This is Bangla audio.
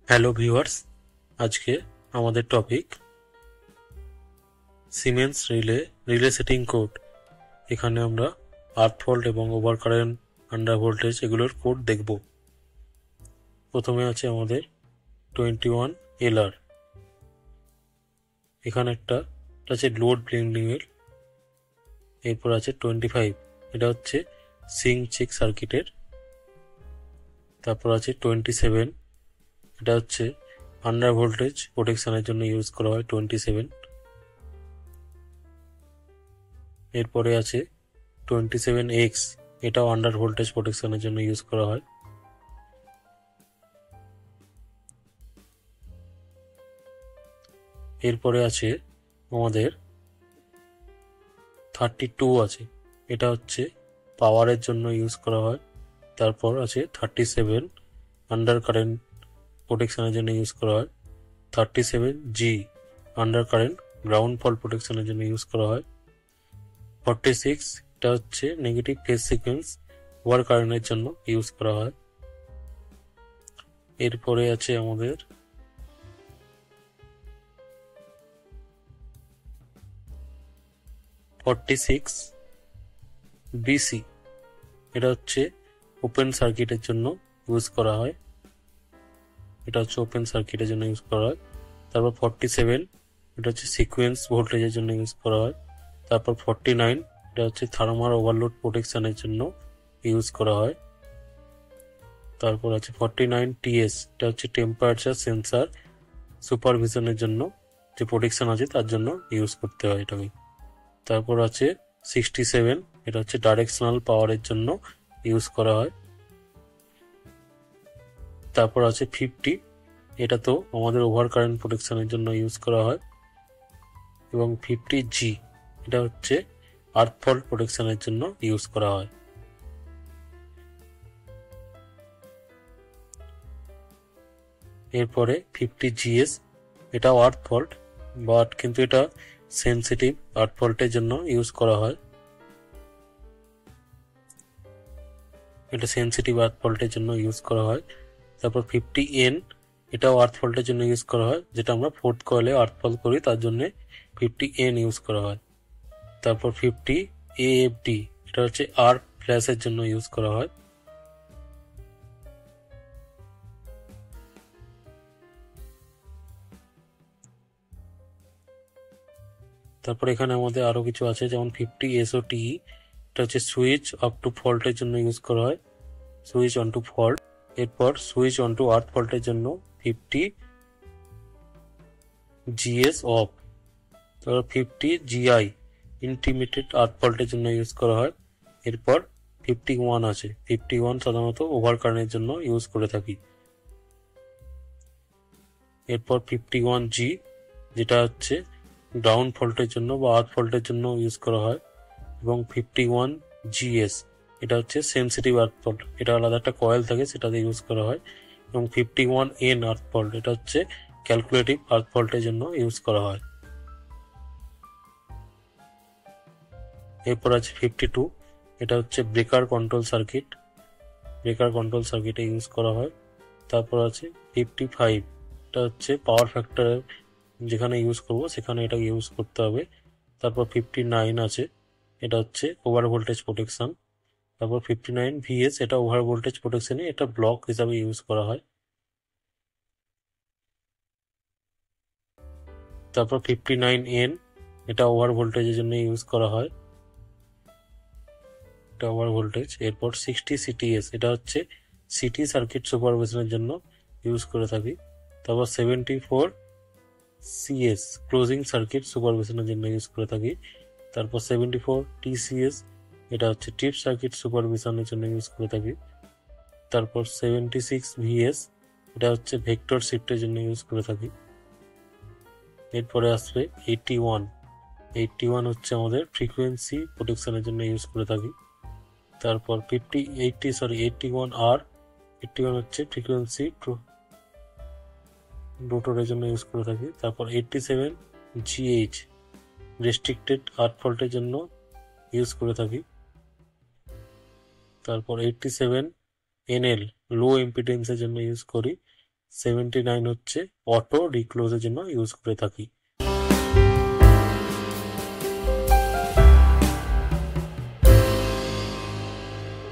হ্যালো ভিউয়ার্স, আজকে আমাদের topic siemens relay setting code. এখানে আমরা আর্থ ফল্ট এবং ওভার কারেন্ট, আন্ডার ভোল্টেজ এগুলোর কোড দেখব। প্রথমে আছে আমাদের 21 LR। এখানে একটা আছে লোড ব্লেন্ডিংয়ের। এরপর আছে 25, এটা হচ্ছে সিং চেক সার্কিটের। তারপর আছে 27, এটা হচ্ছে আন্ডার ভোল্টেজ প্রোটেকশনের জন্য ইউজ করা হয় 27। এরপরে আছে 27X, এটাও আন্ডার ভোল্টেজ প্রোটেকশনের জন্য ইউজ করা হয়। এরপরে আছে আমাদের 32 আছে, এটা হচ্ছে পাওয়ারের জন্য ইউজ করা হয়। তারপর আছে 37, আন্ডার কারেন্ট প্রোটেকশনের জন্য ইউজ করা হয়। 37G, under current ground fault প্রোটেকশনের জন্য ইউজ করা হয়। 46, এটা হচ্ছে নেগেটিভ ফেজ সিকোয়েন্স ওভার কারেন্টের জন্য ইউজ করা হয়। এরপরে আছে আমাদের 46BC, এটা হচ্ছে ওপেন সার্কিটের জন্য ইউজ করা হয়। এটা হচ্ছে ওপেন সার্কিটের জন্য ইউজ করা হয়। তারপর 47, এটা হচ্ছে সিকোয়েন্স ভোল্টেজের জন্য ইউজ করা হয়। তারপর 49, এটা হচ্ছে থার্মাল ওভারলোড প্রোটেকশনের জন্য ইউজ করা হয়। তারপর আছে 49TS, এটা হচ্ছে টেম্পারেচার সেন্সার সুপারভিশনের জন্য যে প্রোটেকশন আছে তার জন্য ইউজ করতে হয় এটাকে। তারপর আছে 67, এটা হচ্ছে ডাইরেকশনাল পাওয়ারের জন্য ইউজ করা হয়। তারপর আছে 50, এটা তো আমাদের ওভার কারেন্ট প্রোটেকশনের জন্য ইউজ করা হয়। এবং 50G, এটা হচ্ছে আর্থ ফল্ট প্রোটেকশনের জন্য ইউজ করা হয়। এরপরে 50GS, এটাও আর্থ ফল্ট, বাট কিন্তু এটা সেন্সিটিভ আর্থ ফল্টের জন্য ইউজ করা হয়। এটা সেন্সিটিভ আর্থ ফল্টের জন্য ইউজ করা হয়। তারপর 50N, এটাও আর্থ ফল্টের জন্য ইউজ করা হয়, যেটা আমরা ফোর্থ কয়েলে আর্থ ফল্ট করি তার জন্য 50N ইউজ করা হয়। তারপর 50AFD, এটা হচ্ছে আর্ক ফ্ল্যাশের জন্য ইউজ করা হয়। তারপর এখানে আমাদের আরো কিছু আছে, যেমন 50SOTE, এটা হচ্ছে সুইচ আপ টু ফল্টের জন্য ইউজ করা হয়, সুইচ অন টু ফল্ট। এরপর সুইচ অন টু আর্থ ফল্টের জন্য 50GS অফ। তারপর 50GI, ইন্টিমিডিয়েট আর্থ ফল্টের জন্য ইউজ করা হয়। এরপর 51 আছে, 51 সাধারণত ওভার কারেন্টের জন্য ইউজ করে থাকি। এরপর 51G, যেটা হচ্ছে গ্রাউন্ড ফল্টের জন্য বা আর্থ ফল্টের জন্য ইউজ করা হয়। এবং 51GS, এটা হচ্ছে সেন্সিটিভ আর্থ ফল্ট, এটা আলাদা একটা কয়েল থাকে সেটাতে ইউজ করা হয়। এবং 51N আর্থ ফল্ট, এটা হচ্ছে ক্যালকুলেটিভ আর্থ ফল্টের জন্য ইউজ করা হয়। এরপর আছে 52, এটা হচ্ছে breaker control circuit, breaker control সার্কিটে ইউজ করা হয়। তারপর আছে 55, এটা হচ্ছে পাওয়ার ফ্যাক্টর, যেখানে ইউজ করব সেখানে এটা ইউজ করতে হবে। তারপর 59 আছে, এটা হচ্ছে ওভার ভোল্টেজ প্রোটেকশন। তারপর 59VS, এটা ওভার ভোল্টেজ প্রোটেকশনে এটা ব্লক হিসাবে ইউজ করা হয়। তারপর 59N, এটা ওভার ভোল্টেজের জন্য ইউজ করা হয়, এটা ওভার ভোল্টেজ। এরপর 60CTS, এটা হচ্ছে সিটি সার্কিট সুপারভিশনের জন্য ইউজ করে থাকি। তারপর 74CS, ক্লোজিং সার্কিট সুপারভিশনের জন্য ইউজ করে থাকি। তারপর 74TCS, এটা হচ্ছে টিপ সার্কিট সুপারভিশনের জন্য ইউজ করে থাকি। তারপর 76VS, এটা হচ্ছে ভেক্টর শিফটের জন্য ইউজ করে থাকি। এরপরে আসবে 81 হচ্ছে আমাদের ফ্রিকোয়েন্সি প্রোটেকশনের জন্য ইউজ করে থাকি। তারপর 81R, 81 হচ্ছে ফ্রিকোয়েন্সি রোটরের জন্য ইউজ করে থাকি। তারপর 87GH, রেস্ট্রিক্টেড আর্থ ফল্টের জন্য ইউজ করে থাকি। তারপর 87NL, লো ইম্পিডেন্সের জন্য ইউজ করি। 79 হচ্ছে অটো রিক্লোজের জন্য ইউজ করে থাকি।